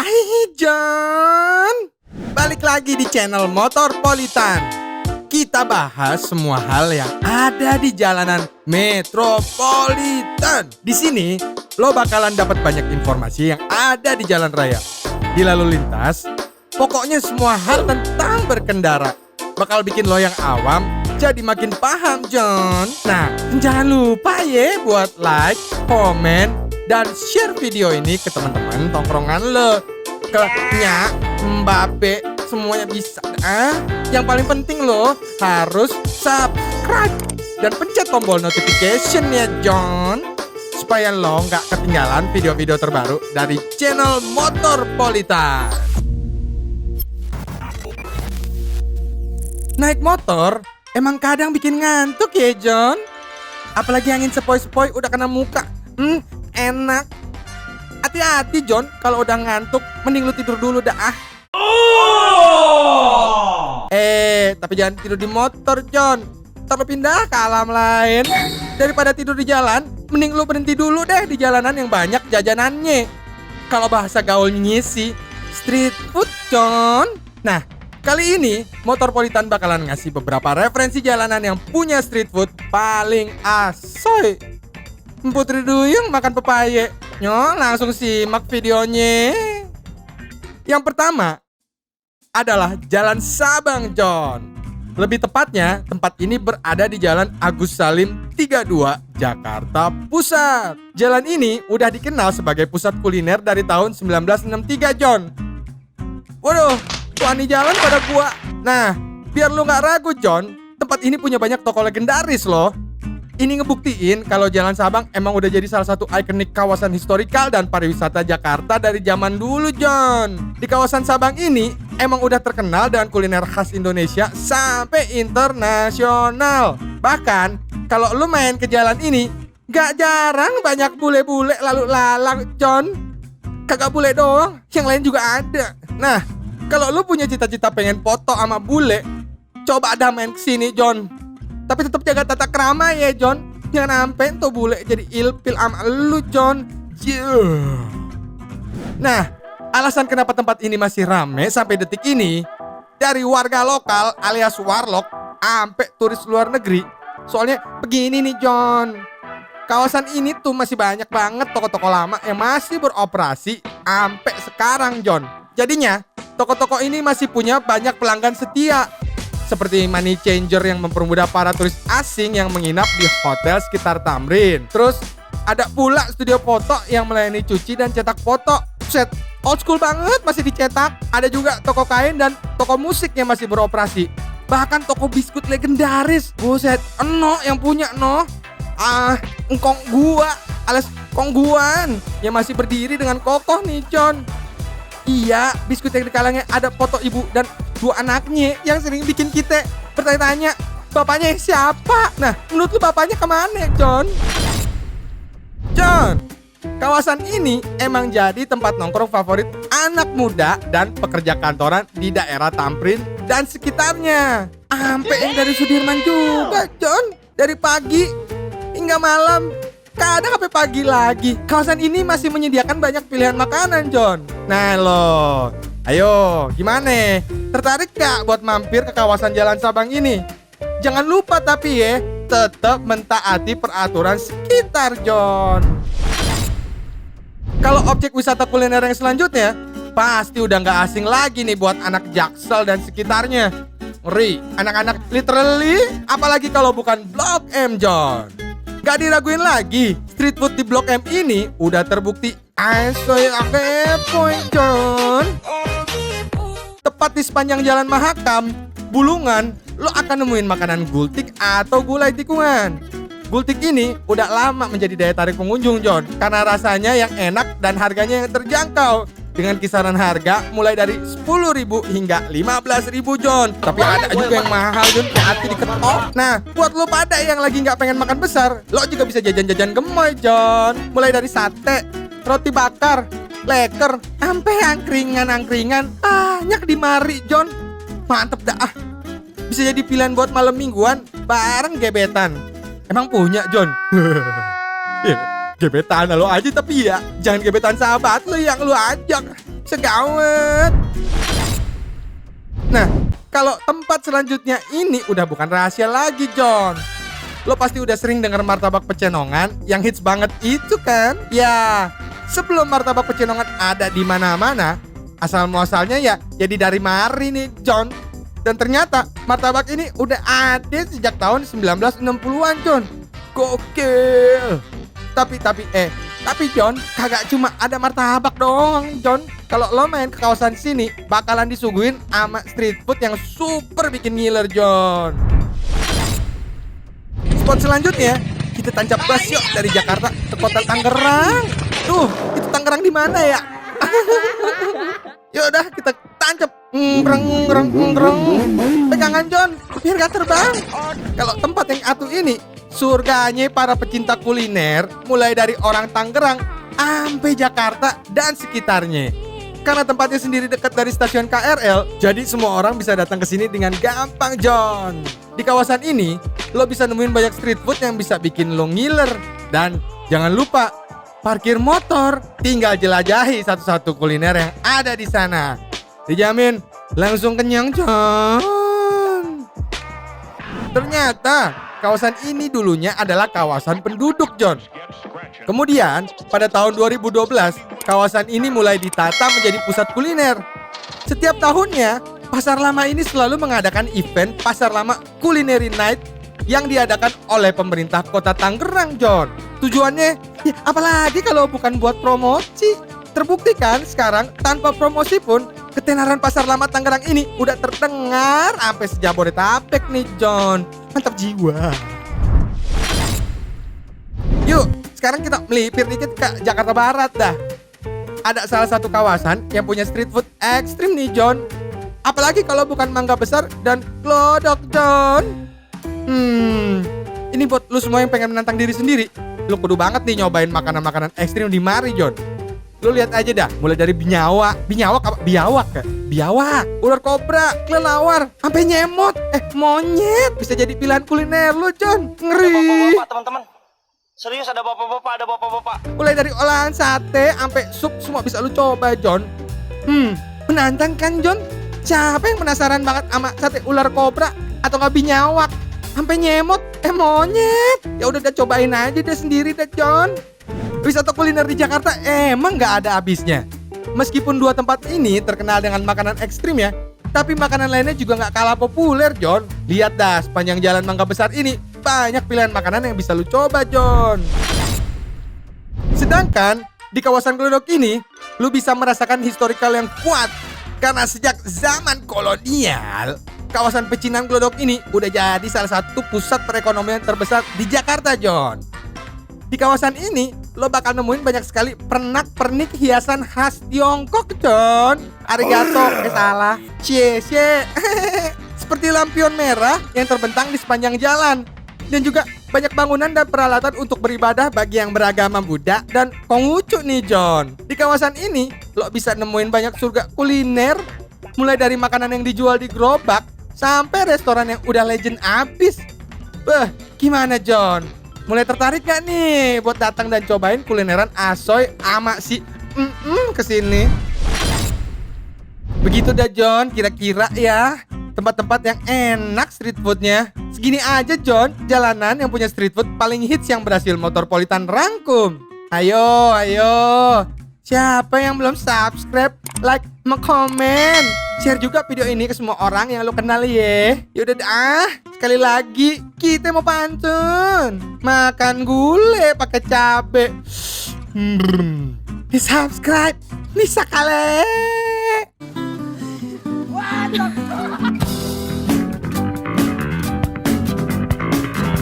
Hai John, balik lagi di channel Motorpolitan. Kita bahas semua hal yang ada di jalanan metropolitan. Di sini lo bakalan dapat banyak informasi yang ada di jalan raya, di lalu lintas. Pokoknya semua hal tentang berkendara bakal bikin lo yang awam jadi makin paham, John. Nah, jangan lupa ya buat like, komen, dan share video ini ke teman-teman tongkrongan lo. Ke Nyak, Mbappe, semuanya bisa. Yang paling penting lo harus subscribe dan pencet tombol notification ya, John, supaya lo nggak ketinggalan video-video terbaru dari channel Motorpolitan. Naik motor emang kadang bikin ngantuk ya, John. Apalagi angin sepoi-sepoi udah kena muka. Enak. Hati-hati, John, kalau udah ngantuk mending lu tidur dulu dah. Tapi jangan tidur di motor, John. Ntar lu pindah ke alam lain. Daripada tidur di jalan, mending lu berhenti dulu deh di jalanan yang banyak jajanannya. Kalau bahasa gaulnya sih street food, John. Nah, kali ini Motorpolitan bakalan ngasih beberapa referensi jalanan yang punya street food paling asoy. Putri Duyung makan pepaya. Langsung simak videonya. Yang pertama adalah Jalan Sabang, John. Lebih tepatnya, tempat ini berada di Jalan Agus Salim 32, Jakarta Pusat. Jalan ini udah dikenal sebagai pusat kuliner dari tahun 1963, John. Waduh, wani jalan pada gua. Nah, biar lu gak ragu, John, tempat ini punya banyak toko legendaris loh. Ini ngebuktiin kalau Jalan Sabang emang udah jadi salah satu ikonik kawasan historikal dan pariwisata Jakarta dari zaman dulu, John. Di kawasan Sabang ini emang udah terkenal dengan kuliner khas Indonesia sampai internasional. Bahkan kalau lu main ke jalan ini, gak jarang banyak bule-bule lalu lalang, John. Kagak bule doang, yang lain juga ada. Nah, kalau lu punya cita-cita pengen foto sama bule, coba dah main kesini, John. Tapi tetap jaga tata krama ya, John. Jangan sampai tuh bule jadi ilfil sama lu, John. Nah, alasan kenapa tempat ini masih rame sampai detik ini, dari warga lokal alias warlock sampai turis luar negeri. Soalnya begini nih, John. Kawasan ini tuh masih banyak banget toko-toko lama yang masih beroperasi sampai sekarang, John. Jadinya, toko-toko ini masih punya banyak pelanggan setia. Seperti money changer yang mempermudah para turis asing yang menginap di hotel sekitar Tamrin. Terus ada pula studio foto yang melayani cuci dan cetak foto. Set, old school banget masih dicetak. Ada juga toko kain dan toko musik yang masih beroperasi. Bahkan toko biskuit legendaris. Buset, Eno yang punya, no. Engkong gua alias Kongguan yang masih berdiri dengan kokoh nih, John. Iya, biskuit yang di kalangnya ada foto ibu dan 2 anaknya yang sering bikin kita bertanya-tanya, bapaknya siapa? Nah, menurut lu bapaknya kemana, John? John, kawasan ini emang jadi tempat nongkrong favorit anak muda dan pekerja kantoran di daerah Tamrin dan sekitarnya. Sampai yang dari Sudirman juga, John. Dari pagi hingga malam. Kadang sampai pagi lagi. Kawasan ini masih menyediakan banyak pilihan makanan, John. Nah lo, ayo gimana? Tertarik gak buat mampir ke kawasan Jalan Sabang ini? Jangan lupa tapi ya, tetap mentaati peraturan sekitar, John. Kalau objek wisata kuliner yang selanjutnya, pasti udah gak asing lagi nih buat anak Jaksel dan sekitarnya. Ngeri, anak-anak literally, apalagi kalau bukan Blok M, John. Gak diraguin lagi, street food di Blok M ini udah terbukti asoy point, John. Tepat di sepanjang Jalan Mahakam, Bulungan, lo akan nemuin makanan gultik atau gulai tikungan. Gultik ini udah lama menjadi daya tarik pengunjung, John, karena rasanya yang enak dan harganya yang terjangkau. Dengan kisaran harga mulai dari 10.000 hingga 15.000, John. Tapi ada juga yang mahal, John, kayak hati diketok. Nah, buat lo pada yang lagi nggak pengen makan besar, lo juga bisa jajan-jajan gemoy, John. Mulai dari sate, roti bakar, leker, sampai angkringan-angkringan banyak di mari, John. Mantep dah. Bisa jadi pilihan buat malam mingguan bareng gebetan. Emang punya, John? Gebetan lo aja, tapi ya jangan gebetan sahabat lo yang lo ajak. segawat. Nah, kalau tempat selanjutnya ini udah bukan rahasia lagi, John. Lo pasti udah sering dengar martabak pecenongan yang hits banget itu kan? Ya, sebelum martabak pecenongan ada di mana-mana, asal muasalnya ya jadi dari mari nih, John. Dan ternyata martabak ini udah ada sejak tahun 1960-an, John. Gokil. Tapi John, kagak cuma ada martabak doang, John. Kalau lo main ke kawasan sini, bakalan disuguhin sama street food yang super bikin ngiler, John. Spot selanjutnya, kita tancap gas yuk dari Jakarta ke kota Tangerang. Tuh, itu Tangerang di mana ya? Yaudah, kita tancap. Pegangan, John, biar gak terbang. Kalau tempat yang atuh ini, surganya para pecinta kuliner, mulai dari orang Tangerang sampai Jakarta dan sekitarnya. Karena tempatnya sendiri dekat dari stasiun KRL, jadi semua orang bisa datang ke sini dengan gampang, John. Di kawasan ini, lo bisa nemuin banyak street food yang bisa bikin lo ngiler. Dan jangan lupa, parkir motor, tinggal jelajahi satu-satu kuliner yang ada di sana. Dijamin langsung kenyang, John. Ternyata kawasan ini dulunya adalah kawasan penduduk, John. Kemudian, pada tahun 2012, kawasan ini mulai ditata menjadi pusat kuliner. Setiap tahunnya, Pasar Lama ini selalu mengadakan event Pasar Lama Culinary Night yang diadakan oleh pemerintah kota Tangerang, John. Tujuannya, ya apalagi kalau bukan buat promosi. Terbukti kan sekarang tanpa promosi pun ketenaran Pasar Lama Tangerang ini udah terdengar sampai sejabodetabek nih, John. Mantap jiwa. Yuk, sekarang kita melipir dikit ke Jakarta Barat dah. Ada salah satu kawasan yang punya street food ekstrim nih, John. Apalagi kalau bukan Mangga Besar dan Glodok, John. Ini buat lu semua yang pengen menantang diri sendiri. Lu kudu banget nih nyobain makanan-makanan ekstrim di mari, John. Lu lihat aja dah, mulai dari biawak apa? Biawak, ular kobra, kelelawar, sampai nyemot, monyet. Bisa jadi pilihan kuliner lu, John. Ngeri. Ada bapak-bapak, teman-teman. Serius ada bapak-bapak. Mulai dari olahan sate sampai sup semua bisa lu coba, John. Menantang kan, John? Siapa yang penasaran banget sama sate ular kobra atau nggak biawak? Sampai nyemot, monyet. Ya udah cobain aja deh sendiri deh, John. Wisata kuliner di Jakarta emang nggak ada habisnya. Meskipun dua tempat ini terkenal dengan makanan ekstrim ya, tapi makanan lainnya juga nggak kalah populer, John. Lihat dah, sepanjang jalan Mangga Besar ini banyak pilihan makanan yang bisa lu coba, John. Sedangkan di kawasan Glodok ini, lu bisa merasakan historical yang kuat. Karena sejak zaman kolonial, kawasan pecinan Glodok ini udah jadi salah satu pusat perekonomian terbesar di Jakarta, John. Di kawasan ini, lo bakal nemuin banyak sekali pernak-pernik hiasan khas Tiongkok, John. Arigato, salah. Cie. Seperti lampion merah yang terbentang di sepanjang jalan. Dan juga banyak bangunan dan peralatan untuk beribadah bagi yang beragama Buddha dan Konghucu nih, John. Di kawasan ini, lo bisa nemuin banyak surga kuliner. Mulai dari makanan yang dijual di gerobak, sampai restoran yang udah legend abis. Gimana, John? Mulai tertarik gak nih buat datang dan cobain kulineran Asoy ama si kesini? Begitu dah, John, kira-kira ya tempat-tempat yang enak street foodnya. Segini aja, John, jalanan yang punya street food paling hits yang berhasil Motorpolitan rangkum. Ayo. Siapa yang belum subscribe, like, sama komen. Share juga video ini ke semua orang yang lo kenal ya. Yaudah dah, sekali lagi kita mau pantun. Makan gulai pakai cabe. Di subscribe, bisa kale.